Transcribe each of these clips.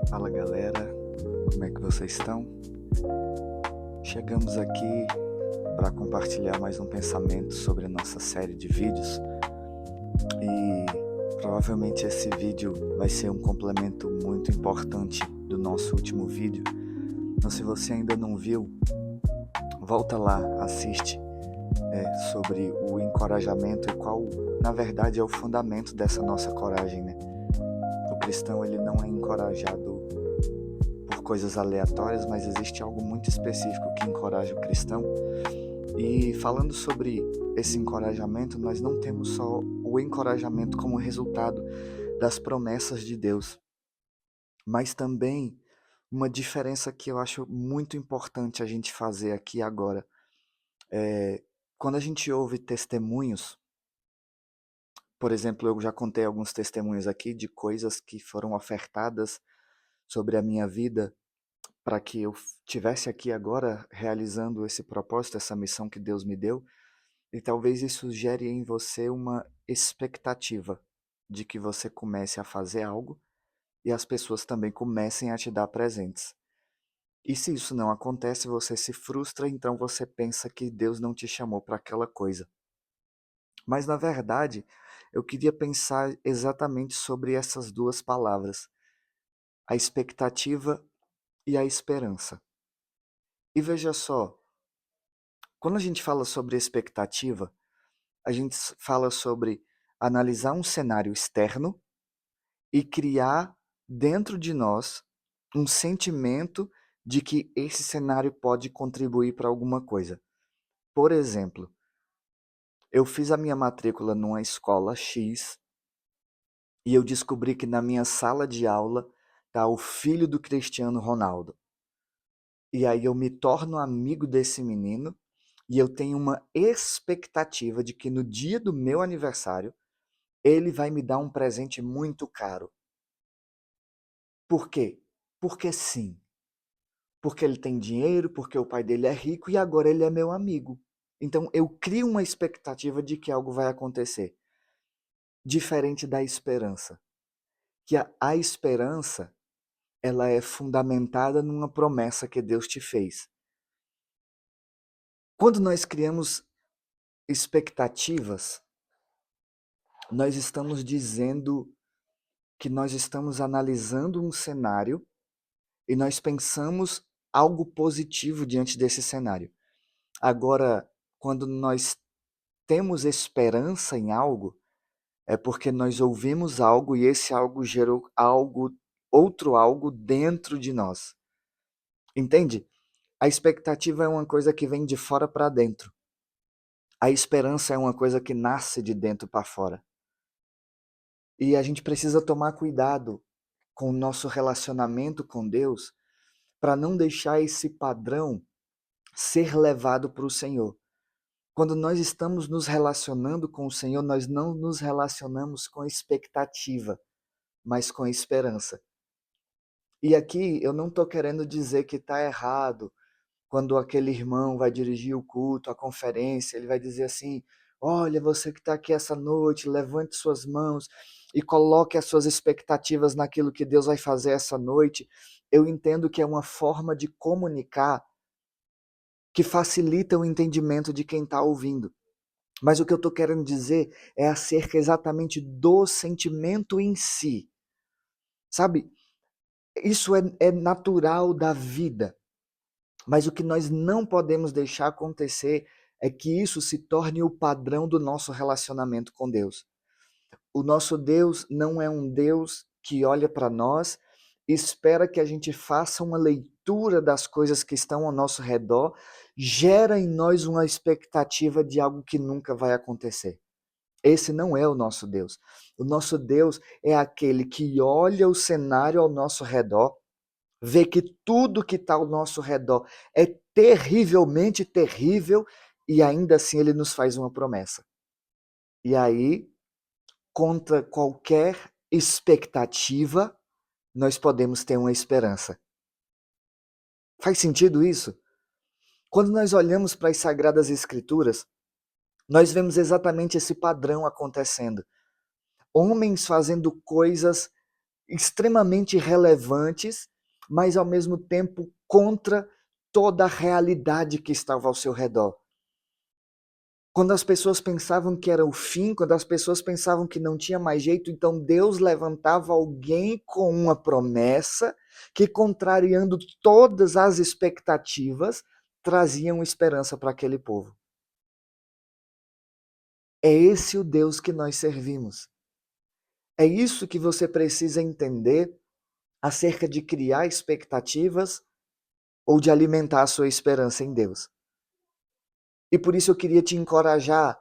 Fala galera, como é que vocês estão? Chegamos aqui para compartilhar mais um pensamento sobre a nossa série de vídeos e provavelmente esse vídeo vai ser um complemento muito importante do nosso último vídeo. Então, se você ainda não viu, volta lá, assiste sobre o encorajamento e qual, na verdade, é o fundamento dessa nossa coragem, né? O cristão ele não é encorajado por coisas aleatórias, mas existe algo muito específico que encoraja o cristão. E falando sobre esse encorajamento, nós não temos só o encorajamento como resultado das promessas de Deus, mas também uma diferença que eu acho muito importante a gente fazer aqui agora. Quando a gente ouve testemunhos, por exemplo, eu já contei alguns testemunhos aqui de coisas que foram ofertadas sobre a minha vida para que eu tivesse aqui agora realizando esse propósito, essa missão que Deus me deu, e talvez isso gere em você uma expectativa de que você comece a fazer algo e as pessoas também comecem a te dar presentes. E se isso não acontece, você se frustra, então você pensa que Deus não te chamou para aquela coisa. Mas na verdade, eu queria pensar exatamente sobre essas duas palavras, a expectativa e a esperança. E veja só, quando a gente fala sobre expectativa, a gente fala sobre analisar um cenário externo e criar dentro de nós um sentimento de que esse cenário pode contribuir para alguma coisa. Por exemplo, eu fiz a minha matrícula numa escola X e eu descobri que na minha sala de aula está o filho do Cristiano Ronaldo. E aí eu me torno amigo desse menino e eu tenho uma expectativa de que no dia do meu aniversário ele vai me dar um presente muito caro. Por quê? Porque sim. Porque ele tem dinheiro, porque o pai dele é rico e agora ele é meu amigo. Então eu crio uma expectativa de que algo vai acontecer. Diferente da esperança. Que a esperança, ela é fundamentada numa promessa que Deus te fez. Quando nós criamos expectativas, nós estamos dizendo que nós estamos analisando um cenário e nós pensamos algo positivo diante desse cenário. Agora, quando nós temos esperança em algo, é porque nós ouvimos algo e esse algo gerou algo, outro algo dentro de nós. Entende? A expectativa é uma coisa que vem de fora para dentro. A esperança é uma coisa que nasce de dentro para fora. E a gente precisa tomar cuidado com o nosso relacionamento com Deus para não deixar esse padrão ser levado para o Senhor. Quando nós estamos nos relacionando com o Senhor, nós não nos relacionamos com expectativa, mas com esperança. E aqui eu não estou querendo dizer que está errado quando aquele irmão vai dirigir o culto, a conferência, ele vai dizer assim: olha, você que está aqui essa noite, levante suas mãos e coloque as suas expectativas naquilo que Deus vai fazer essa noite. Eu entendo que é uma forma de comunicar que facilita o entendimento de quem está ouvindo. Mas o que eu estou querendo dizer é acerca exatamente do sentimento em si. Sabe, isso é natural da vida. Mas o que nós não podemos deixar acontecer é que isso se torne o padrão do nosso relacionamento com Deus. O nosso Deus não é um Deus que olha para nós e espera que a gente faça uma leitura das coisas que estão ao nosso redor, gera em nós uma expectativa de algo que nunca vai acontecer. Esse não é o nosso Deus. O nosso Deus é aquele que olha o cenário ao nosso redor, vê que tudo que está ao nosso redor é terrivelmente terrível e ainda assim ele nos faz uma promessa. E aí, contra qualquer expectativa, nós podemos ter uma esperança. Faz sentido isso? Quando nós olhamos para as Sagradas Escrituras, nós vemos exatamente esse padrão acontecendo. Homens fazendo coisas extremamente relevantes, mas ao mesmo tempo contra toda a realidade que estava ao seu redor. Quando as pessoas pensavam que era o fim, quando as pessoas pensavam que não tinha mais jeito, então Deus levantava alguém com uma promessa que, contrariando todas as expectativas, traziam esperança para aquele povo. É esse o Deus que nós servimos. É isso que você precisa entender acerca de criar expectativas ou de alimentar a sua esperança em Deus. E por isso eu queria te encorajar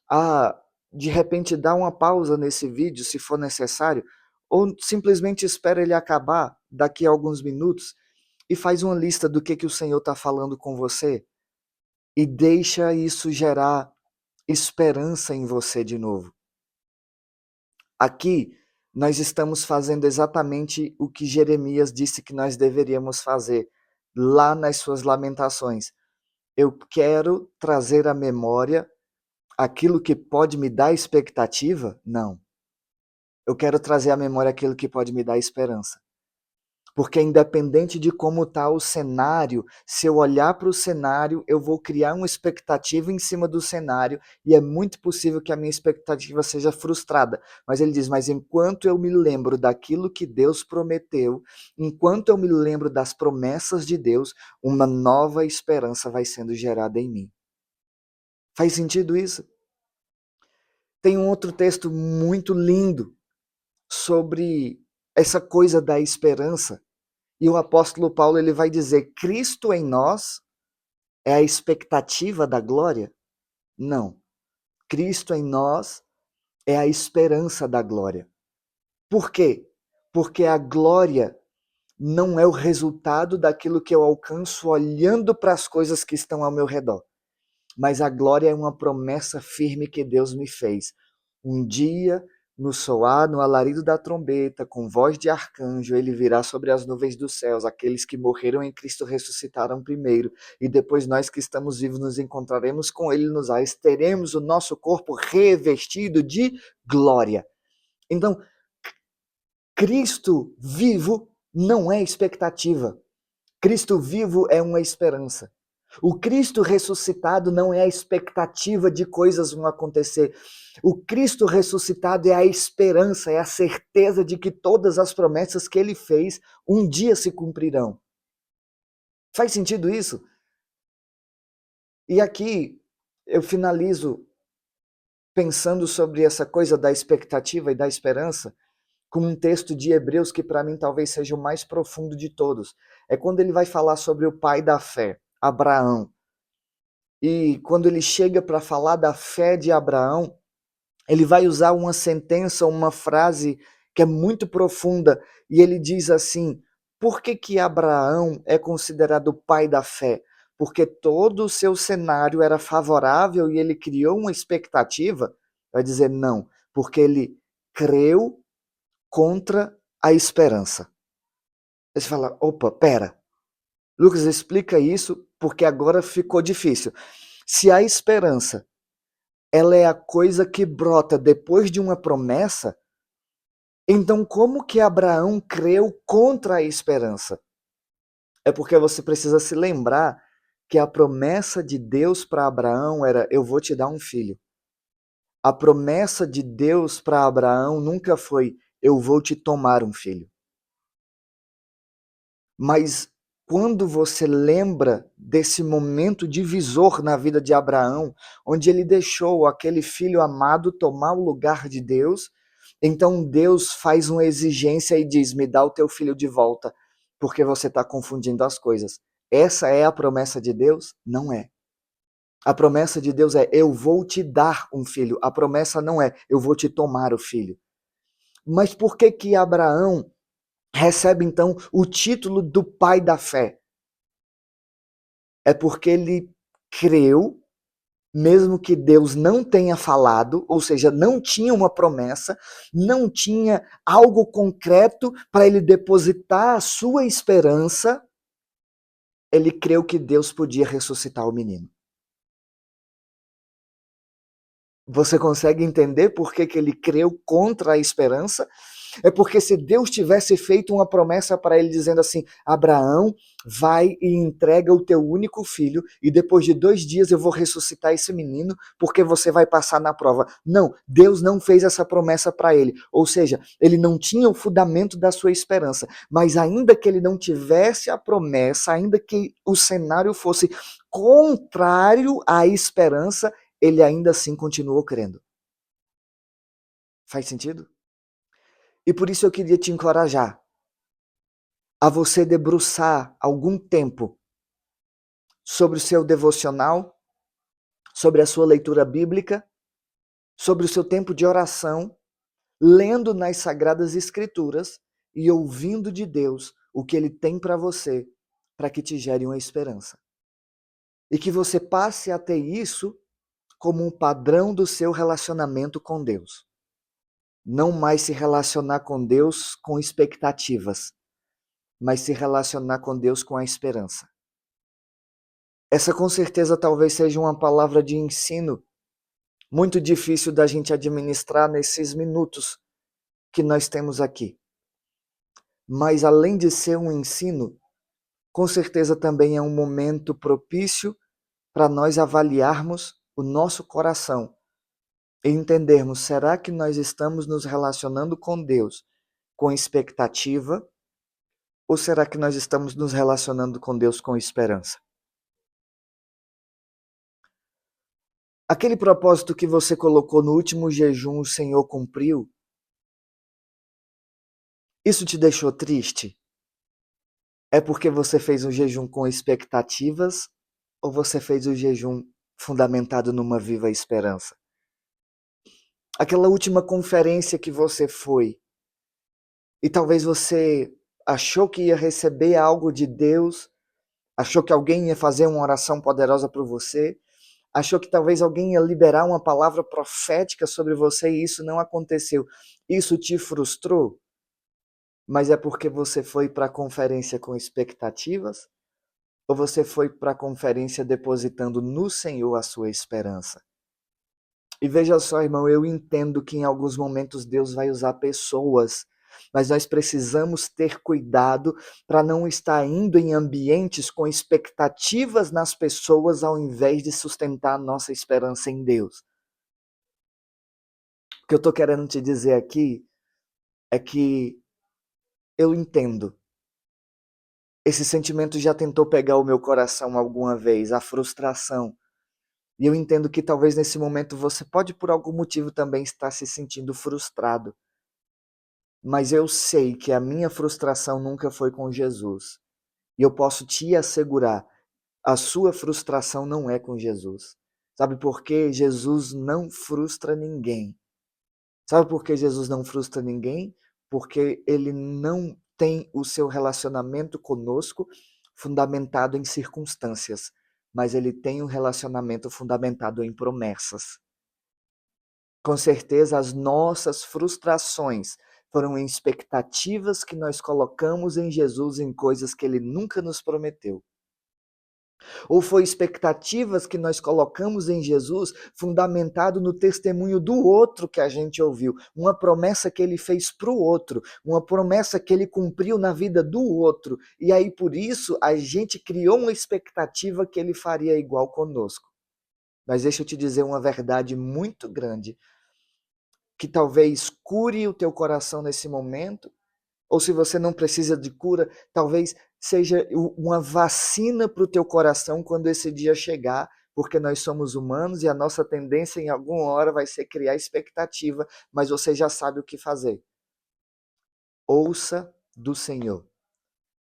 a, de repente, dar uma pausa nesse vídeo, se for necessário, ou simplesmente espera ele acabar daqui a alguns minutos e faz uma lista do que o Senhor está falando com você e deixa isso gerar esperança em você de novo. Aqui, nós estamos fazendo exatamente o que Jeremias disse que nós deveríamos fazer lá nas suas lamentações. Eu quero trazer à memória aquilo que pode me dar expectativa? Não. Eu quero trazer à memória aquilo que pode me dar esperança. Porque independente de como está o cenário, se eu olhar para o cenário, eu vou criar uma expectativa em cima do cenário e é muito possível que a minha expectativa seja frustrada. Mas ele diz, mas enquanto eu me lembro daquilo que Deus prometeu, enquanto eu me lembro das promessas de Deus, uma nova esperança vai sendo gerada em mim. Faz sentido isso? Tem um outro texto muito lindo sobre essa coisa da esperança. E o apóstolo Paulo ele vai dizer: Cristo em nós é a expectativa da glória? Não. Cristo em nós é a esperança da glória. Por quê? Porque a glória não é o resultado daquilo que eu alcanço olhando para as coisas que estão ao meu redor. Mas a glória é uma promessa firme que Deus me fez. Um dia, no soar, no alarido da trombeta, com voz de arcanjo, ele virá sobre as nuvens dos céus. Aqueles que morreram em Cristo ressuscitarão primeiro, e depois nós que estamos vivos nos encontraremos com ele nos ares, teremos o nosso corpo revestido de glória. Então, Cristo vivo não é expectativa. Cristo vivo é uma esperança. O Cristo ressuscitado não é a expectativa de coisas vão acontecer. O Cristo ressuscitado é a esperança, é a certeza de que todas as promessas que ele fez um dia se cumprirão. Faz sentido isso? E aqui eu finalizo pensando sobre essa coisa da expectativa e da esperança com um texto de Hebreus que para mim talvez seja o mais profundo de todos. É quando ele vai falar sobre o pai da fé, Abraão. E quando ele chega para falar da fé de Abraão, ele vai usar uma sentença, uma frase que é muito profunda, e ele diz assim: por que Abraão é considerado o pai da fé? Porque todo o seu cenário era favorável e ele criou uma expectativa? Vai dizer não, porque ele creu contra a esperança. Aí você fala, opa, pera, Lucas, explica isso porque agora ficou difícil. Se a esperança ela é a coisa que brota depois de uma promessa, então como que Abraão creu contra a esperança? É porque você precisa se lembrar que a promessa de Deus para Abraão era: eu vou te dar um filho. A promessa de Deus para Abraão nunca foi: eu vou te tomar um filho. Mas quando você lembra desse momento divisor na vida de Abraão, onde ele deixou aquele filho amado tomar o lugar de Deus, então Deus faz uma exigência e diz: me dá o teu filho de volta, porque você está confundindo as coisas. Essa é a promessa de Deus? Não é. A promessa de Deus é: eu vou te dar um filho. A promessa não é: eu vou te tomar o filho. Mas por que Abraão recebe então o título do pai da fé? É porque ele creu, mesmo que Deus não tenha falado, ou seja, não tinha uma promessa, não tinha algo concreto para ele depositar a sua esperança, ele creu que Deus podia ressuscitar o menino. Você consegue entender por que ele creu contra a esperança? É porque se Deus tivesse feito uma promessa para ele dizendo assim, Abraão, vai e entrega o teu único filho e depois de 2 dias eu vou ressuscitar esse menino porque você vai passar na prova. Não, Deus não fez essa promessa para ele. Ou seja, ele não tinha o fundamento da sua esperança. Mas ainda que ele não tivesse a promessa, ainda que o cenário fosse contrário à esperança, ele ainda assim continuou crendo. Faz sentido? E por isso eu queria te encorajar a você debruçar algum tempo sobre o seu devocional, sobre a sua leitura bíblica, sobre o seu tempo de oração, lendo nas Sagradas Escrituras e ouvindo de Deus o que Ele tem para você, para que te gere uma esperança. E que você passe a ter isso como um padrão do seu relacionamento com Deus. Não mais se relacionar com Deus com expectativas, mas se relacionar com Deus com a esperança. Essa com certeza talvez seja uma palavra de ensino muito difícil da gente administrar nesses minutos que nós temos aqui. Mas além de ser um ensino, com certeza também é um momento propício para nós avaliarmos o nosso coração e entendermos, será que nós estamos nos relacionando com Deus com expectativa ou será que nós estamos nos relacionando com Deus com esperança? Aquele propósito que você colocou no último jejum, o Senhor cumpriu? Isso te deixou triste? É porque você fez um jejum com expectativas ou você fez o jejum fundamentado numa viva esperança? Aquela última conferência que você foi e talvez você achou que ia receber algo de Deus, achou que alguém ia fazer uma oração poderosa por você, achou que talvez alguém ia liberar uma palavra profética sobre você e isso não aconteceu. Isso te frustrou? Mas é porque você foi para a conferência com expectativas? Ou você foi para a conferência depositando no Senhor a sua esperança? E veja só, irmão, eu entendo que em alguns momentos Deus vai usar pessoas, mas nós precisamos ter cuidado para não estar indo em ambientes com expectativas nas pessoas ao invés de sustentar a nossa esperança em Deus. O que eu estou querendo te dizer aqui é que eu entendo. Esse sentimento já tentou pegar o meu coração alguma vez, a frustração. E eu entendo que talvez nesse momento você pode por algum motivo também estar se sentindo frustrado. Mas eu sei que a minha frustração nunca foi com Jesus. E eu posso te assegurar, a sua frustração não é com Jesus. Sabe por quê? Jesus não frustra ninguém. Sabe por que Jesus não frustra ninguém? Porque ele não tem o seu relacionamento conosco fundamentado em circunstâncias, mas ele tem um relacionamento fundamentado em promessas. Com certeza, as nossas frustrações foram em expectativas que nós colocamos em Jesus em coisas que ele nunca nos prometeu. Ou foi expectativas que nós colocamos em Jesus fundamentado no testemunho do outro que a gente ouviu, uma promessa que ele fez para o outro, uma promessa que ele cumpriu na vida do outro, e aí por isso a gente criou uma expectativa que ele faria igual conosco. Mas deixa eu te dizer uma verdade muito grande, que talvez cure o teu coração nesse momento, ou se você não precisa de cura, talvez seja uma vacina para o teu coração quando esse dia chegar, porque nós somos humanos e a nossa tendência em alguma hora vai ser criar expectativa, mas você já sabe o que fazer. Ouça do Senhor.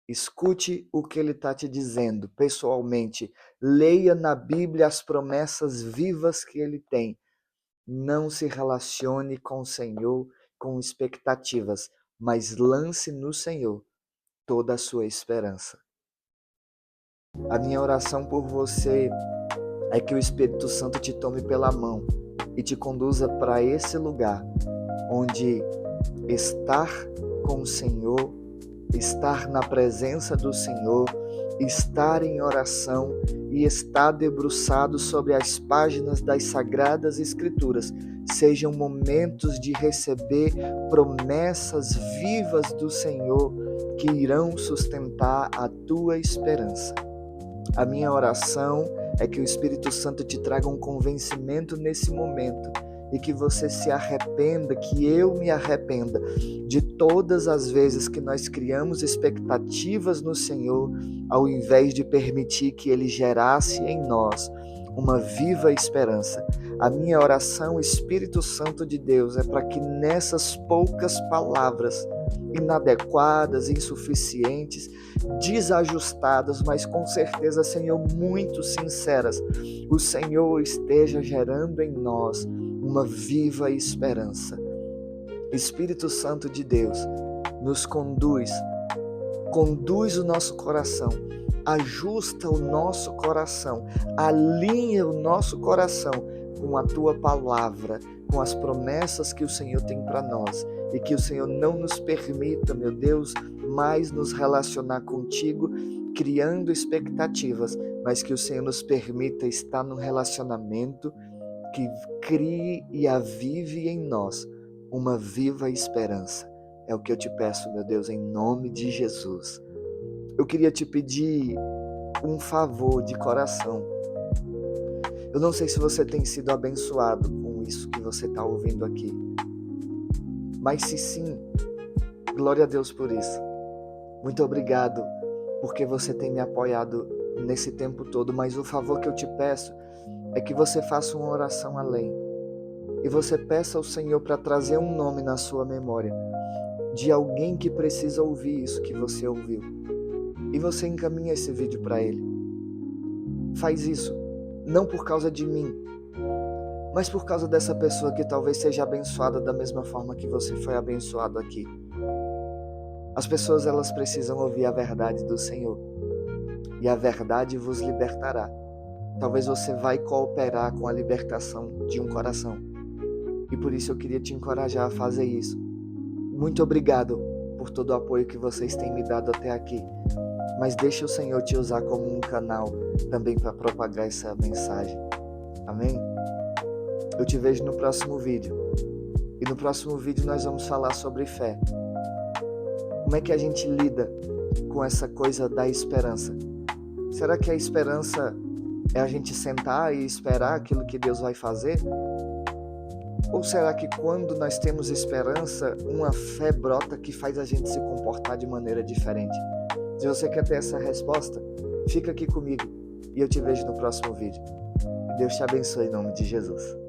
Escute o que Ele está te dizendo pessoalmente. Leia na Bíblia as promessas vivas que Ele tem. Não se relacione com o Senhor com expectativas, mas lance no Senhor toda a sua esperança. A minha oração por você é que o Espírito Santo te tome pela mão e te conduza para esse lugar onde estar com o Senhor, estar na presença do Senhor, estar em oração e estar debruçado sobre as páginas das Sagradas Escrituras sejam momentos de receber promessas vivas do Senhor que irão sustentar a tua esperança. A minha oração é que o Espírito Santo te traga um convencimento nesse momento e que você se arrependa, que eu me arrependa de todas as vezes que nós criamos expectativas no Senhor, ao invés de permitir que Ele gerasse em nós uma viva esperança. A minha oração, Espírito Santo de Deus, é para que nessas poucas palavras, inadequadas, insuficientes, desajustadas, mas com certeza, Senhor, muito sinceras, o Senhor esteja gerando em nós uma viva esperança. Espírito Santo de Deus, nos conduz o nosso coração, ajusta o nosso coração, alinha o nosso coração com a Tua palavra, com as promessas que o Senhor tem para nós, e que o Senhor não nos permita, meu Deus, mais nos relacionar contigo criando expectativas, mas que o Senhor nos permita estar num relacionamento que crie e avive em nós uma viva esperança. É o que eu te peço, meu Deus, em nome de Jesus. Eu queria te pedir um favor de coração. Eu não sei se você tem sido abençoado com isso que você está ouvindo aqui, mas se sim, glória a Deus por isso. Muito obrigado porque você tem me apoiado nesse tempo todo, mas o favor que eu te peço é que você faça uma oração além e você peça ao Senhor para trazer um nome na sua memória de alguém que precisa ouvir isso que você ouviu, e você encaminha esse vídeo para ele. Faz isso, não por causa de mim, mas por causa dessa pessoa que talvez seja abençoada da mesma forma que você foi abençoado aqui. As pessoas, elas precisam ouvir a verdade do Senhor, e a verdade vos libertará. Talvez você vai cooperar com a libertação de um coração, e por isso eu queria te encorajar a fazer isso. Muito obrigado por todo o apoio que vocês têm me dado até aqui, mas deixa o Senhor te usar como um canal também para propagar essa mensagem. Amém? Eu te vejo no próximo vídeo, e no próximo vídeo nós vamos falar sobre fé. Como é que a gente lida com essa coisa da esperança? Será que a esperança é a gente sentar e esperar aquilo que Deus vai fazer? Ou será que quando nós temos esperança, uma fé brota que faz a gente se comportar de maneira diferente? Se você quer ter essa resposta, fica aqui comigo e eu te vejo no próximo vídeo. Que Deus te abençoe em nome de Jesus.